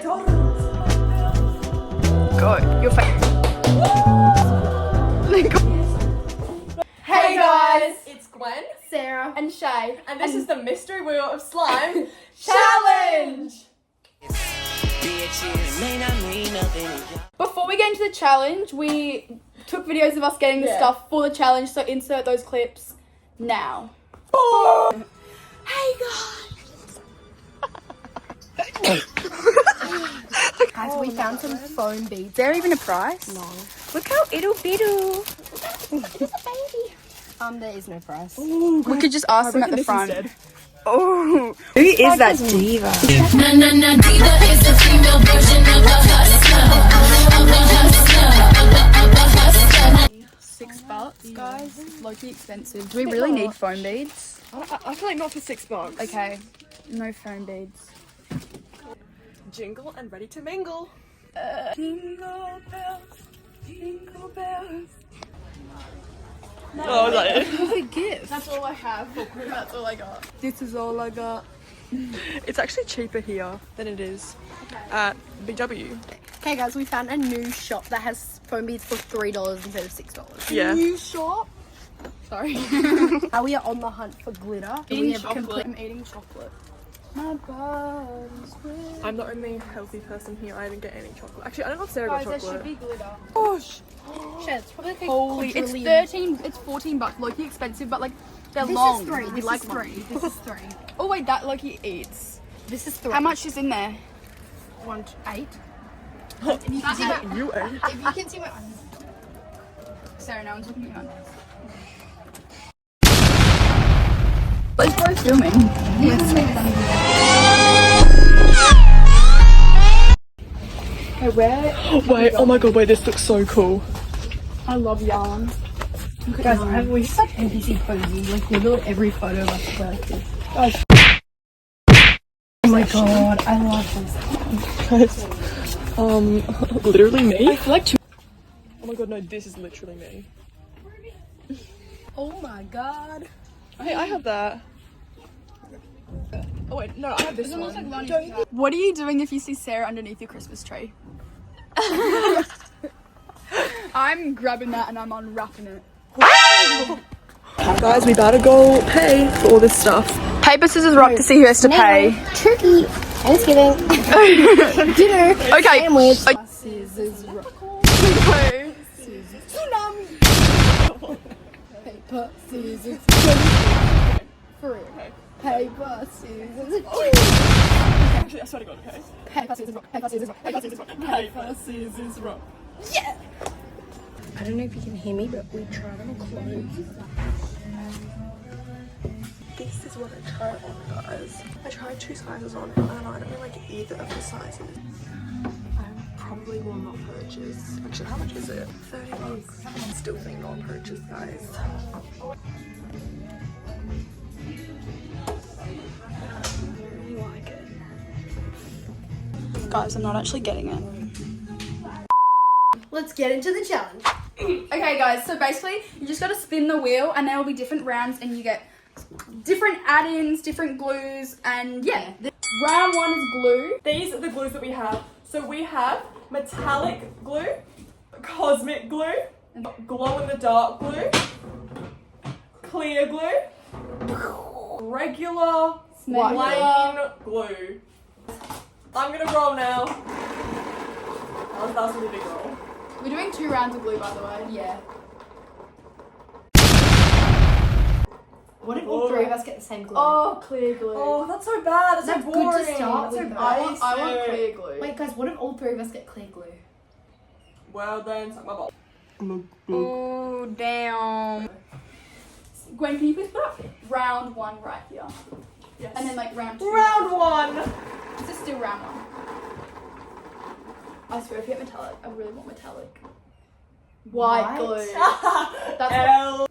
Go, your face. Hey guys, It's Gwen, Sarah, And Shay. and this is the Mystery Wheel of Slime Challenge! Before we get into the challenge, we took videos of us getting the Yeah. stuff for the challenge, so insert those clips now. Hey guys! guys, we found some foam beads. Is there even a price? No. Look how ittle bittle. There is no price. We could just ask them at the front. Oh, who is that diva? Na na na diva is the female version of a hustler. $6, guys. Low-key expensive. Do we really need foam beads? I feel like not for $6. Okay, no foam beads. Jingle and ready to mingle. Jingle bells, jingle bells. Oh, was that it? What's a gift? That's all I have. That's all I got. This is all I got. It's actually cheaper here than it is at BW. Okay, guys, we found a new shop that has foam beads for $3 instead of $6. Yeah. New shop. Sorry. We are on the hunt for glitter. Eating chocolate. I'm eating chocolate. My body's red. I'm the only healthy person here. I didn't get any chocolate. Actually, I don't know if Sarah Guys, got there chocolate. should be glitter. Gosh. Shit, it's probably like a Holy, it's quadrillion. $13. It's $14. Loki expensive, but like they're This long. is three. We This like is one. three. This is three. Oh wait, that Loki eats. This is three. How much is in there? 1, 8. If you can see my, You ate. If you can see my onions. Sarah, no one's looking at you. Let's go filming. Hey, where? Wait, oh my god, wait, this looks so cool. I love yarn. Guys, we just like NPC posing. Like, literally every photo of us is like this. Guys. Oh my god, I love this. Guys, literally me? I feel like two. Oh my god, no, this is literally me. Oh my god. Hey, I have that. Oh wait, no, I have this one. What are you doing if you see Sarah underneath your Christmas tree? I'm grabbing that and I'm unwrapping it. Guys, we gotta go pay for all this stuff. Paper, scissors, rock to see who has to pay. Turkey. Thanksgiving. Dinner. Okay. Sandwich. Scissors, rock. Tsunami. Paper, scissors. For real. Paper, scissors. Actually, I swear to god, okay? Paper, scissors, rock. Paper, scissors, rock. Paper, scissors, rock. Paper, scissors, rock. I don't know if you can hear me, but we tried on clothes. This is what I tried on, guys. I tried 2 sizes on, and I don't really like either of the sizes. I probably will not purchase. Actually, how much is it? $30. I'm still thinking I'll purchase, guys. I really like it. Guys, I'm not actually getting it. Let's get into the challenge. Okay guys, so basically you just gotta spin the wheel and there will be different rounds and you get different add-ins, different glues, and yeah. Round 1 is glue. These are the glues that we have. So we have metallic glue, cosmic glue, glow-in-the-dark glue, clear glue, regular plain glue. I'm gonna roll now. That was a really big roll. We're doing 2 rounds of glue, by the way. Yeah. What if all 3 of us get the same glue? Oh, clear glue. Oh, that's so bad. It's That's so good to boring. start That's with, so though. I want basic. clear glue. Wait, guys, what if all 3 of us get clear glue? Well then, suck my ball. Oh, damn. Gwen, can you please put up round 1 right here? Yes. And then like round 2. Round 1. This is still round 1. I swear if you get metallic, I really want metallic. White glue. That's L.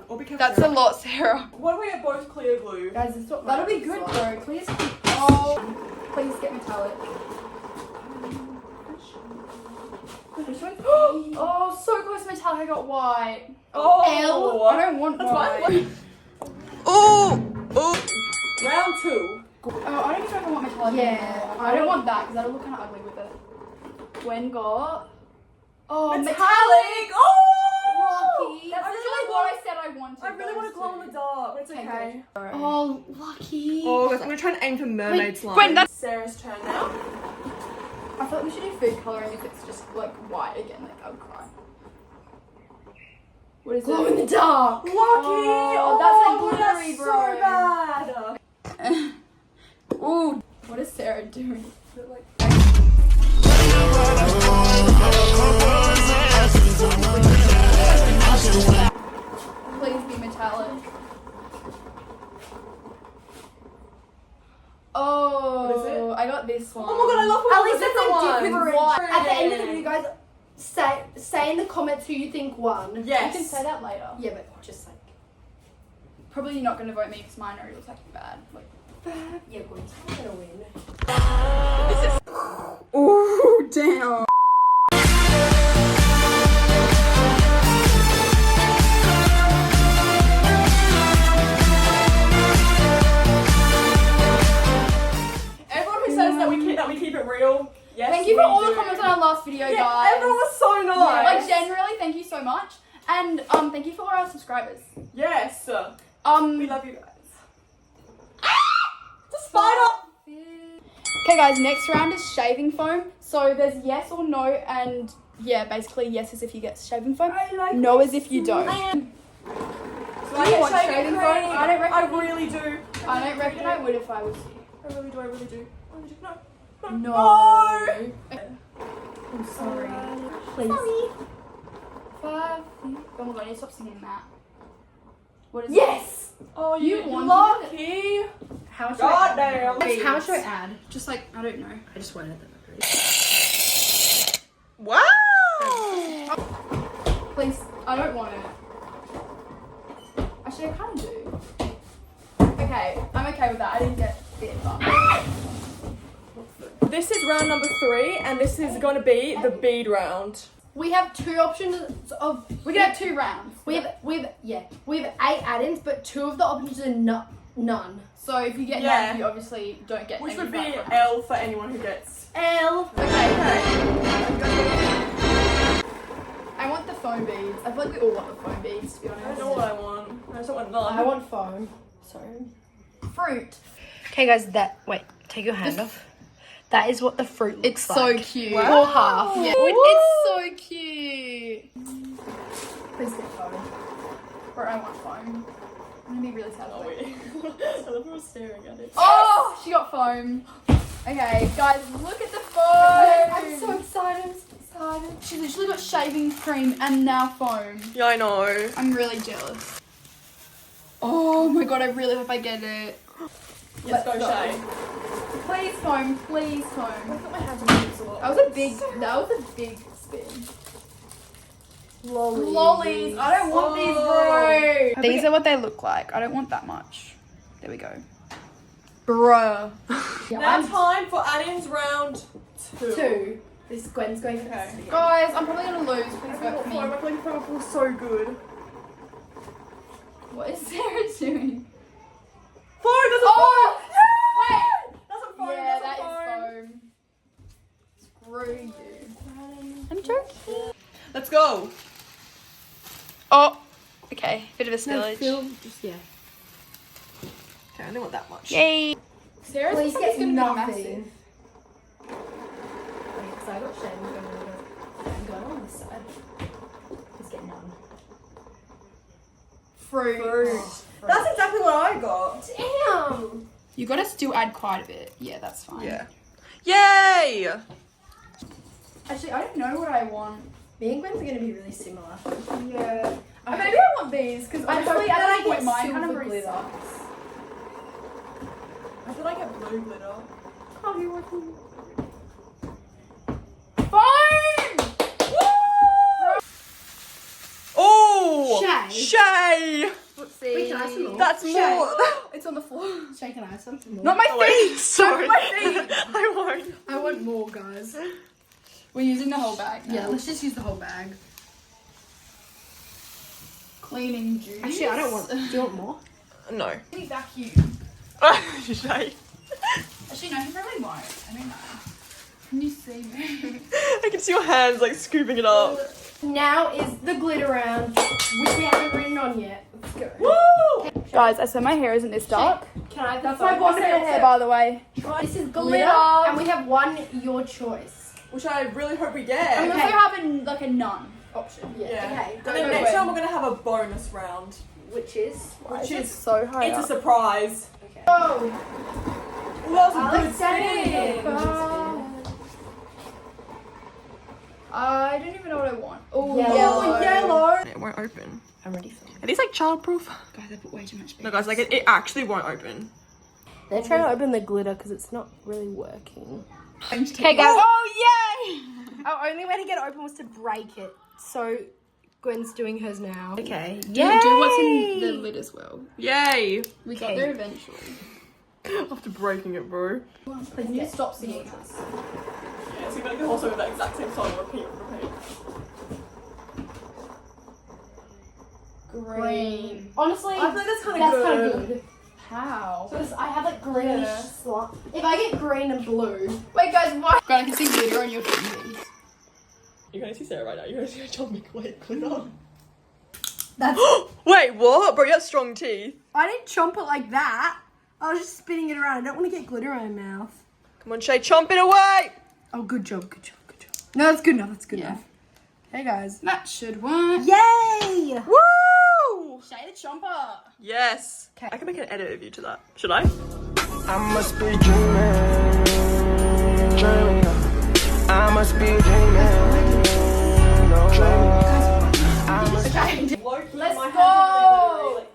Oh, be careful. That's a lot, Sarah. What if we get both clear glue? Guys, this is what That'll be good though. Please. Oh, please get metallic. Oh, so close to metallic. I got white. Oh. L. I don't want That's white. fine. Oh. Round 2. Oh, I don't even know if I want metallic anymore. I don't want that because that'll look kind of ugly with it. Gwen got... Oh, metallic! Oh! Lucky. That's I really literally what I said I wanted. I really want to glow in the dark, but it's okay. Oh, lucky. Oh, guys, I'm gonna try and aim for mermaid slime. Gwen, that's... Sarah's turn now. I feel like we should do food colouring if it's just like white again. Like, I would cry. What is Glow it? in the dark. Lucky! Oh, that's like glittery, that's bro. so bad. Ooh. What is Sarah doing? Please be metallic. Oh, What is it? I got this one. Oh my god, I love At least it's like different different. ones. At the end of the video, guys, say in the comments who you think won. Yes. I can say that later. Yeah, but just like. Probably not gonna vote me because mine already looks like bad. Like, Yeah, Gwen's not gonna win. ooh, damn. Everyone who says that we keep it real, yes. Thank you for we all the do. comments on our last video, Yeah, guys. everyone was so Yeah, nice. like generally, thank you so much, and thank you for all our subscribers. Yes. We love you guys. It's a spider. Okay, guys, next round is shaving foam. So there's yes or no, and yeah, basically yes is if you get shaving foam, I like no as if you don't. So Do you want shaving foam? I don't reckon. I really do. I don't reckon I would if I was you. I really do. I really do. No. No. I'm sorry. Please. Five. Oh my god, I need to stop singing that. What is Yes! Oh, You you wanted lucky. How much God should I add? damn. How much should I add? Just like, I don't know. I just wanted them. Wow. Please, I don't want it. Actually, I kind of do. Okay, I'm okay with that. I didn't get bit, but... This is round number 3, and this is going to be the bead round. We have two options of. We can have 2 rounds. We have 8 add-ins, but 2 of the options are none. So if you get Yeah. none, you obviously don't get Which any would be background. L for anyone who gets. L. Okay. I want the foam beads. I feel like we all want the foam beads, to be I don't honest. know what I want. I just don't want none. I want foam. Sorry. Fruit. Okay, guys. Wait. Take your hand off. That is what the fruit looks It's like. so cute. Wow. Or half. Yeah, it's so cute. Please get foam. Or I want foam. I'm gonna be really sad. Oh, wait. I love everyone staring at it. Oh, she got foam. Okay, guys, look at the foam. I'm so excited. I'm so excited. She's literally got shaving cream and now foam. Yeah, I know. I'm really jealous. Oh my god, I really hope I get it. Let's go, go. Shay. Please foam, please I foam. put my hands on this a lot. That was a big spin. Lollies. Lollies, I don't want these, bro. These Okay. are what they look like. I don't want that much. There we go. Bruh. Now time for add-ins round 2. 2. This Gwen's going Okay. first. Guys, I'm probably gonna lose. Please I vote for me. feel like the feels so good. What is Sarah doing? Foam, that's a Oh! foam! That's a foam, Yeah, that's that a foam. is foam. Screw you. I'm joking. Let's go. Oh, okay. Bit of a spillage. Just yeah. Okay, I don't want that much. Yay. Sarah's Please is get gonna nothing. be massive. Because I got shaving foam and going on this side. Please get none. Fruit. That's exactly what I got. Damn. You gotta still add quite a bit. Yeah, that's fine. Yeah. Yay! Actually, I don't know what I want. Me and Gwen's are going to be really similar. Yeah. Maybe I want these because honestly, at this point, mine kind of silver really glitter. sucks. I feel like I get blue glitter. Oh, you're working. Foam! Oh! Shay. Shay! Whoopsie. Wait, can I have some more? That's more. It's on the floor. Shay, can I have something more? Not my Oh, wait. feet. Sorry. Not my feet. I won't. I want more, guys. We're using the whole bag now. Yeah, let's just use the whole bag. Cleaning juice. Actually, I don't want. Do you want more? No. Any vacuum. Shay. Actually, no, he probably won't. I don't know. Can you see me? I can see your hands like scooping it up. Now is the glitter round, which we haven't written on yet. Let's go. Woo! Guys, I swear my hair isn't this dark. Can I? That's my boss hair, by the way. This is glitter, Glitter. and we have one your choice. Which I really hope we We get. also have a none option. Yeah. Okay. And then next time we're gonna have a bonus round, Which is? which is so high it's a surprise. Okay. Oh, Ooh, that was a good spin. I don't even know what I want. Oh, Yellow. Yellow. It won't open. I'm ready for it. Are these like childproof? Guys, I put way too much. No, guys, like it actually won't open. They're trying to open the glitter because it's not really working. Okay, guys. Oh, yay! Our only way to get it open was to break it. So Gwen's doing hers now. Okay. Do what's in the lid as well. Yay! We got there eventually. After breaking it, bro. Can you stop singing this? Yeah, so you're gonna also with that exact same song, repeat. Green. Honestly, I think that's kind that's of kind good. of good. How? Because I have like greenish slump. If I get green and blue, Wait, guys, why? God, I can see glitter on your fingers. You're gonna see Sarah right now. You're gonna see John make white glitter. that's. Wait, what? Bro, you have strong teeth. I didn't chomp it like that. I was just spinning it around. I don't want to get glitter on my mouth. Come on, Shay, chomp it away! Oh, good job, good job, good job. No, that's good enough. That's good enough. Hey guys. That should work. Yay! Woo! Shay the chomper. Yes. 'Kay. I can make an edit of you to that. Should I? I must be dreaming, dreaming. I must be dreaming, dreaming. Let's go.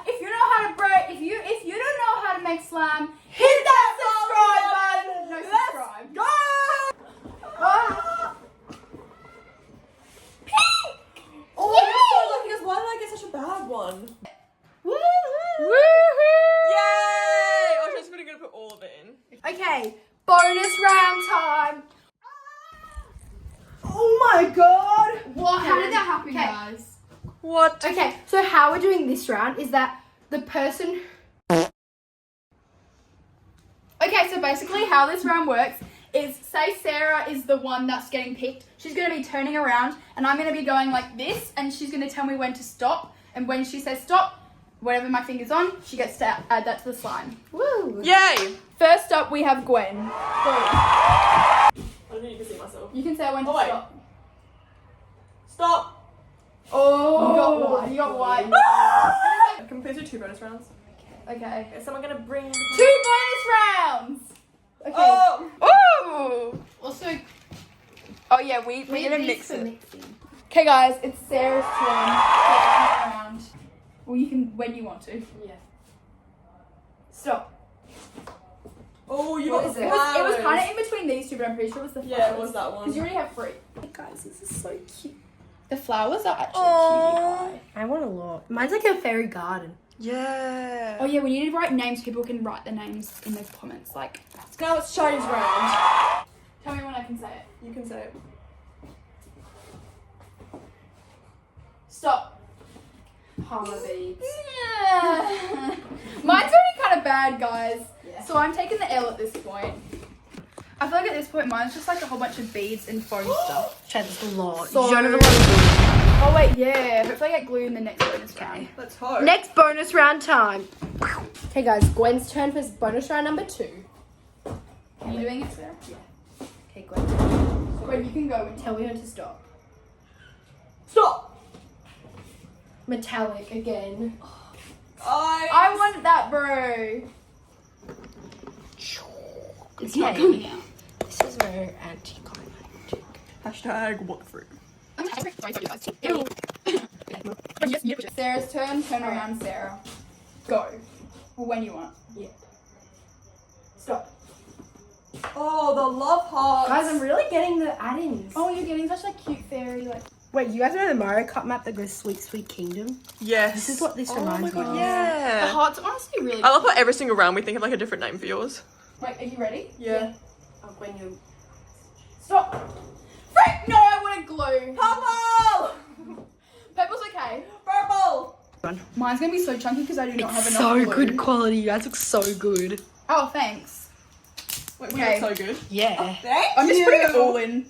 If you know how to break, if you don't know how to make slime, hit that subscribe button. No subscribe. Go! Ah. Oh, I'm so lucky, because why did I get such a bad one? Woohoo! Yay! I was just gonna put all of it in. Okay, bonus round time. Oh my god! What? How did that happen, Okay. guys? What? Okay, so how we're doing this round is that the person. Okay, so basically how this round works is, say Sarah is the one that's getting picked. She's going to be turning around and I'm going to be going like this and she's going to tell me when to stop. And when she says stop, whatever my finger's on, she gets to add that to the slime. Woo! Yay! First up, we have Gwen. Go. I don't think you can see myself. You can say when to Oh, wait. stop. Stop! Oh, you got white. Can we please do 2 bonus rounds? Okay. Is someone gonna bring... 2 bonus rounds! Okay. Oh! Ooh! Also, oh yeah, we're gonna mix it. Mixing. Okay, guys, it's Sarah's turn. Turn around. Well, you can when you want to. Yeah. Stop. Oh, you What got is the it? It was flowers. kind of in between these two, but I'm pretty sure it was the flowers. Yeah, it was that one. Because you already have 3. Guys, this is so cute. The flowers are actually Aw. cute. I want a lot. Mine's like a fairy garden. Yeah. Oh yeah, we need to write names. People can write their names in the comments. Like, Now it's Shay's round. tell me when I can say it. You can say it. Stop. Palmer beads. Yeah. Mine's already kind of bad, guys. Yeah. So I'm taking the L at this point. I feel like at this point mine's just like a whole bunch of beads and foam stuff. Chad, that's a lot. So- You don't have a lot of glue. Oh wait, yeah. Hopefully I get glue in the next bonus round. Let's hope. Next bonus round time. Okay, guys, Gwen's turn for bonus round number 2. Are you doing it, Sarah? Okay, Gwen. Gwen, you can go. When Tell me when to stop. Stop! Metallic again. I want that, bro. It's not Okay. coming out. This is very anticlimactic. Hashtag what fruit. Sarah's turn. Turn around, Sarah. Go. Well, when you want. Stop. Oh, the love hearts. Guys, I'm really getting the add-ins. Oh, you're getting such a cute fairy. Like. Wait, you guys know the Mario Kart map that goes Sweet Sweet Kingdom? Yes. This is what this Oh my reminds me god, of. The yeah. heart's honestly really. I love how every single round we think of like a different name for yours. Like, are you ready? Yeah. Oh, Gwen, you. Stop. Frick! No, I want a glue. Purple! Purple's okay. Purple! Mine's gonna be so chunky because I do not have enough so glue. good quality. You guys look so good. Oh, thanks. Wait, Okay. so good. Yeah. I'm just putting it all in.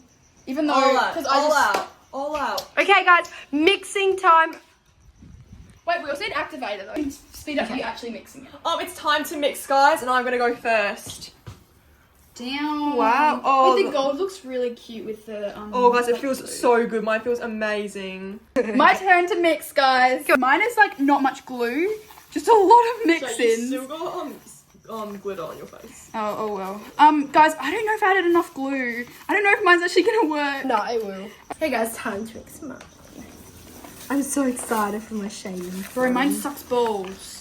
Even though, All out. because All out. All out. Okay, guys, mixing time. Wait, we also need activator though. Speed up you actually mixing it. It's time to mix, guys, and I'm gonna go first. Damn. Wow. Oh, But the gold looks really cute with the. Oh, guys, it like feels blue. so good. Mine feels amazing. My turn to mix, guys. Mine is like not much glue, just a lot of mix-ins. got glitter on your face. Oh well. Guys, I don't know if I added enough glue. I don't know if mine's actually gonna work. No, it will. Hey guys, time to mix mine. I'm so excited for my shading. Bro, mine sucks balls.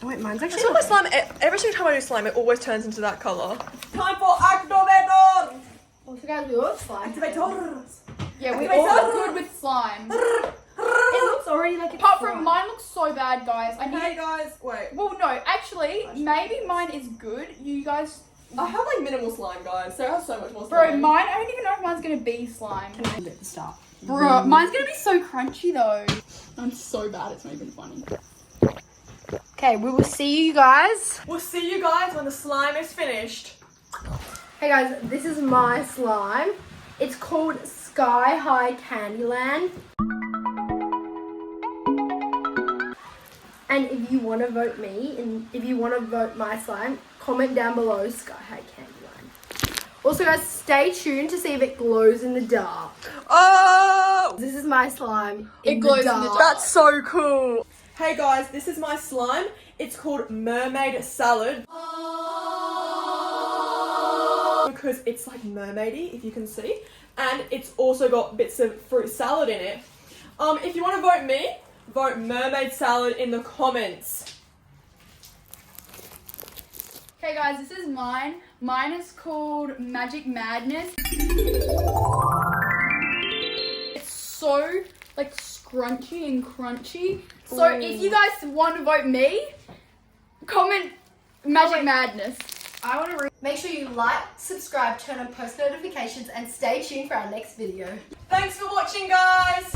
Oh, wait, mine's I actually. feel my slime, every single time I do slime, it always turns into that colour. Time for activator! Also, guys, we all slime. Activators! Yeah, we all look good with slime. It looks already like it's Apart from slime. mine looks so bad, guys. I need. Hey guys, wait. Well, no, actually, maybe mine is good. You guys. I have like minimal slime, guys. Sarah has so much more Bro, slime. mine, I don't even know if mine's gonna be slime. At the start. Bro, mine's gonna be so crunchy though. I'm so bad, it's not even funny. Okay, we will see you guys. We'll see you guys when the slime is finished. Hey guys, this is my slime. It's called Sky High Candyland. And if you want to vote me, and if you want to vote my slime, comment down below Sky High Candyland. Also guys, stay tuned to see if it glows in the dark. Oh! This is my slime. It glows in the dark. That's so cool. Hey guys, this is my slime. It's called Mermaid Salad. Because it's like mermaidy, if you can see. And it's also got bits of fruit salad in it. If you want to vote me, vote Mermaid Salad in the comments. Okay guys, this is mine. Mine is called Magic Madness. It's so like scrunchy and crunchy. So if you guys want to vote me, comment Magic Madness. I want to Make sure you like, subscribe, turn on post notifications, and stay tuned for our next video. Thanks for watching, guys.